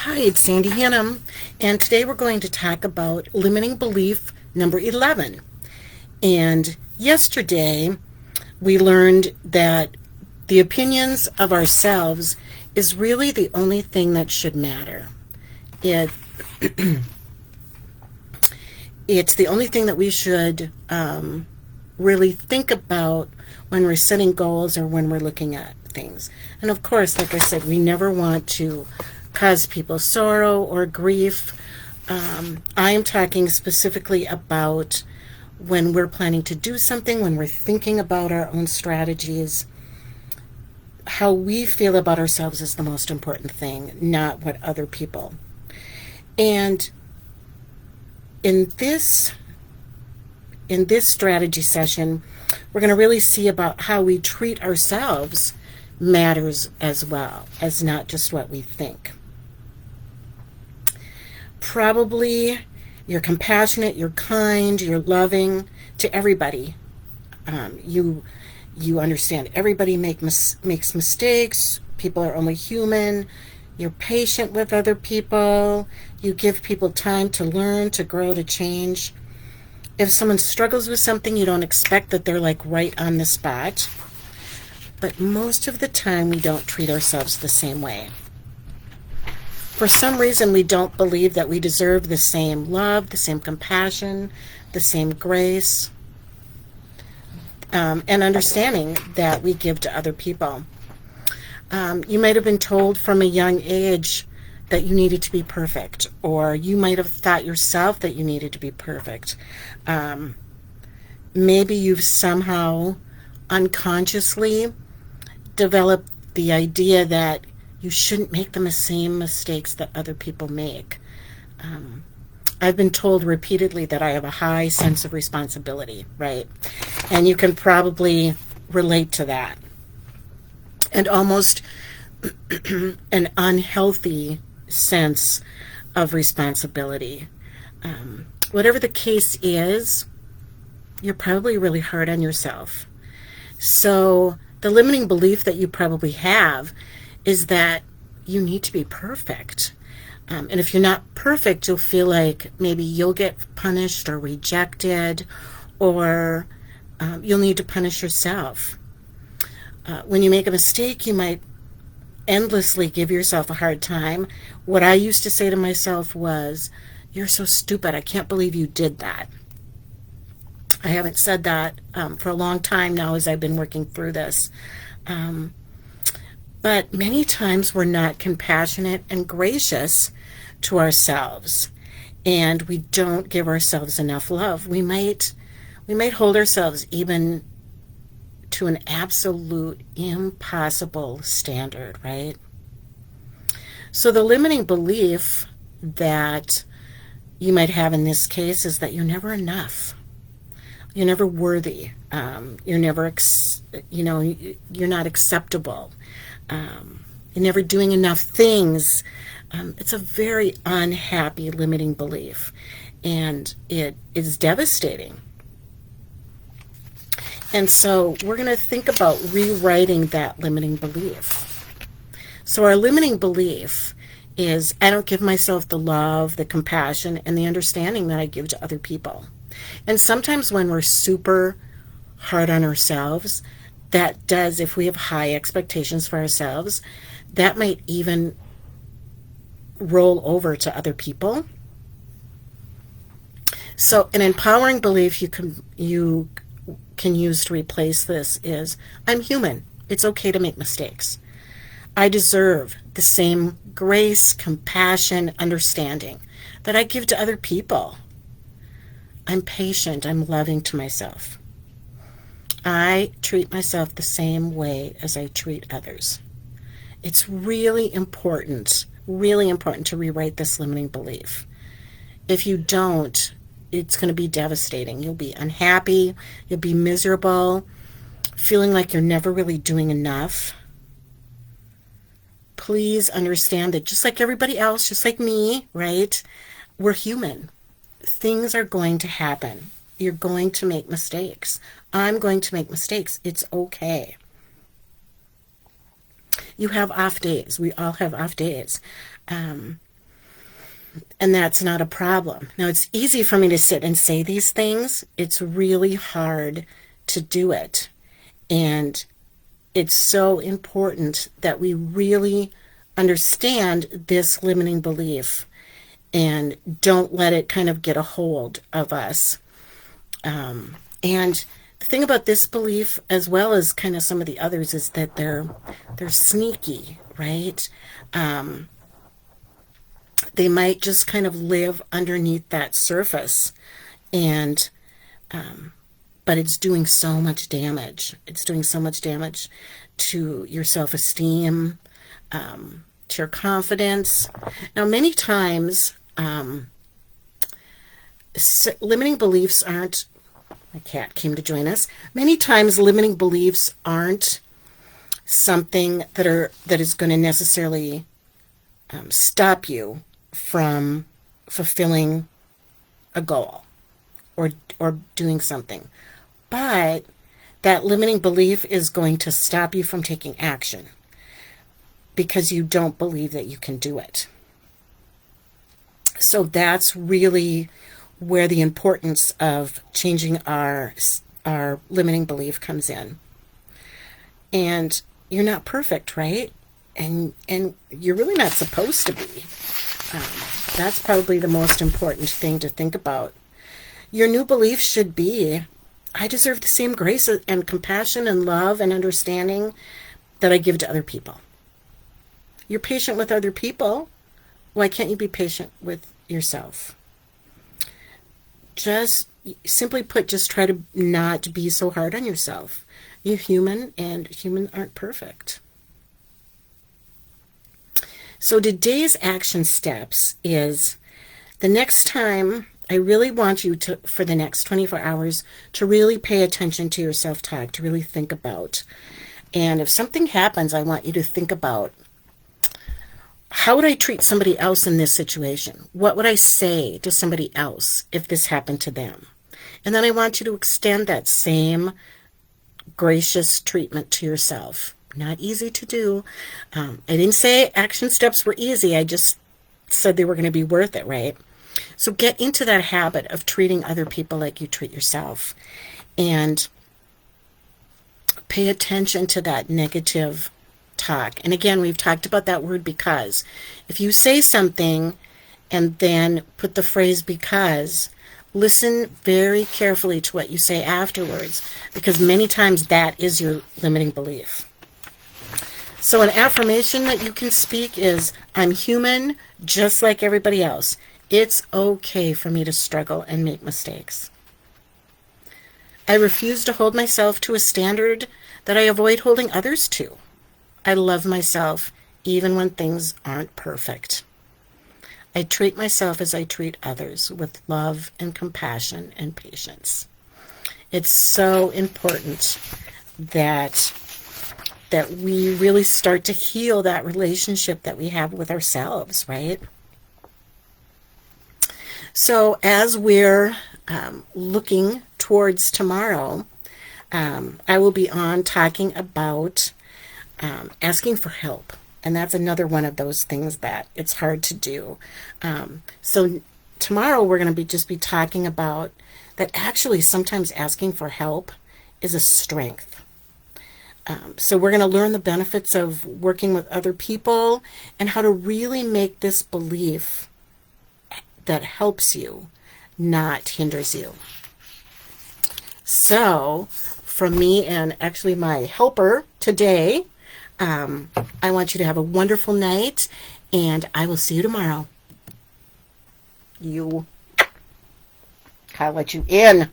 Hi, it's Sandy Hannum, and today we're going to talk about limiting belief number 11. And yesterday we learned that the opinions of ourselves is really the only thing that should matter. It it's the only thing that we should really think about when we're setting goals or when we're looking at things. And of course, like I said, we never want to cause people sorrow or grief. I am talking specifically about when we're planning to do something, when we're thinking about our own strategies. How we feel about ourselves is the most important thing, not what other people. And in this strategy session, we're going to really see about how we treat ourselves matters as well as not just what we think. Probably you're compassionate, you're kind, you're loving to everybody. You understand everybody makes mistakes. People are only human. You're patient with other people. You give people time to learn, to grow, to change. If someone struggles with something, you don't expect that they're like right on the spot. But most of the time, we don't treat ourselves the same way. For some reason, we don't believe that we deserve the same love, the same compassion, the same grace, and understanding that we give to other people. You might have been told from a young age that you needed to be perfect, or you might have thought yourself that you needed to be perfect. Maybe you've somehow unconsciously developed the idea that you shouldn't make the same mistakes that other people make. I've been told repeatedly that I have a high sense of responsibility, right? And you can probably relate to that. And almost an unhealthy sense of responsibility. Whatever the case is, you're probably really hard on yourself. So the limiting belief that you probably have is that you need to be perfect. And if you're not perfect, you'll feel like maybe you'll get punished or rejected, or you'll need to punish yourself. When you make a mistake, you might endlessly give yourself a hard time. What I used to say to myself was, "You're so stupid. I can't believe you did that." I haven't said that for a long time now as I've been working through this. But many times we're not compassionate and gracious to ourselves, and we don't give ourselves enough love. We might hold ourselves even to an absolute impossible standard, right? So the limiting belief that you might have in this case is that you're never enough. You're never worthy. You're never, you're not acceptable. You're never doing enough things. It's a very unhappy limiting belief, and it is devastating. And so we're going to think about rewriting that limiting belief. So our limiting belief is, I don't give myself the love, the compassion, and the understanding that I give to other people. And sometimes when we're super hard on ourselves, that does, if we have high expectations for ourselves, that might even roll over to other people. So an empowering belief you can use to replace this is, I'm human. It's okay to make mistakes. I deserve the same grace, compassion, understanding that I give to other people. I'm patient. I'm loving to myself. I treat myself the same way as I treat others. It's really important to rewrite this limiting belief. If you don't, it's going to be devastating. You'll be unhappy. You'll be miserable, feeling like you're never really doing enough. Please understand that just like everybody else, just like me, right? We're human. Things are going to happen. You're going to make mistakes. I'm going to make mistakes. It's okay. You have off days. We all have off days. And that's not a problem. Now, it's easy for me to sit and say these things. It's really hard to do it. And it's so important that we really understand this limiting belief and don't let it kind of get a hold of us. And the thing about this belief, as well as kind of some of the others, is that they're sneaky, right? They might just kind of live underneath that surface, and but it's doing so much damage. It's doing so much damage to your self-esteem, to your confidence. Now, many times, limiting beliefs aren't. My cat came to join us. Many times, limiting beliefs aren't something that is going to necessarily stop you from fulfilling a goal or doing something. But that limiting belief is going to stop you from taking action because you don't believe that you can do it. So that's really where the importance of changing our limiting belief comes in. And you're not perfect, right? And you're really not supposed to be. That's probably the most important thing to think about. Your new belief should be, I deserve the same grace and compassion and love and understanding that I give to other people. You're patient with other people. Why can't you be patient with yourself? Just simply put, just try to not be so hard on yourself. You're human, and humans aren't perfect. So today's action steps is the next time, I really want you to, for the next 24 hours, to really pay attention to your self-talk, to really think about. And if something happens, I want you to think about, how would I treat somebody else in this situation? What would I say to somebody else if this happened to them? And then I want you to extend that same gracious treatment to yourself. Not easy to do. I didn't say action steps were easy. I just said they were going to be worth it, right? So get into that habit of treating other people like you treat yourself. And pay attention to that negative talk. And again, we've talked about that word because. If you say something and then put the phrase because, listen very carefully to what you say afterwards, because many times that is your limiting belief. So an affirmation that you can speak is, I'm human just like everybody else. It's okay for me to struggle and make mistakes. I refuse to hold myself to a standard that I avoid holding others to. I love myself even when things aren't perfect. I treat myself as I treat others, with love and compassion and patience. It's so important that we really start to heal that relationship that we have with ourselves, right? So as we're looking towards tomorrow, I will be on talking about asking for help. And that's another one of those things that it's hard to do. So tomorrow we're going to just be talking about that actually sometimes asking for help is a strength. So we're going to learn the benefits of working with other people and how to really make this belief that helps you, not hinders you. So from me and actually my helper today, I want you to have a wonderful night, and I will see you tomorrow. I'll let you in.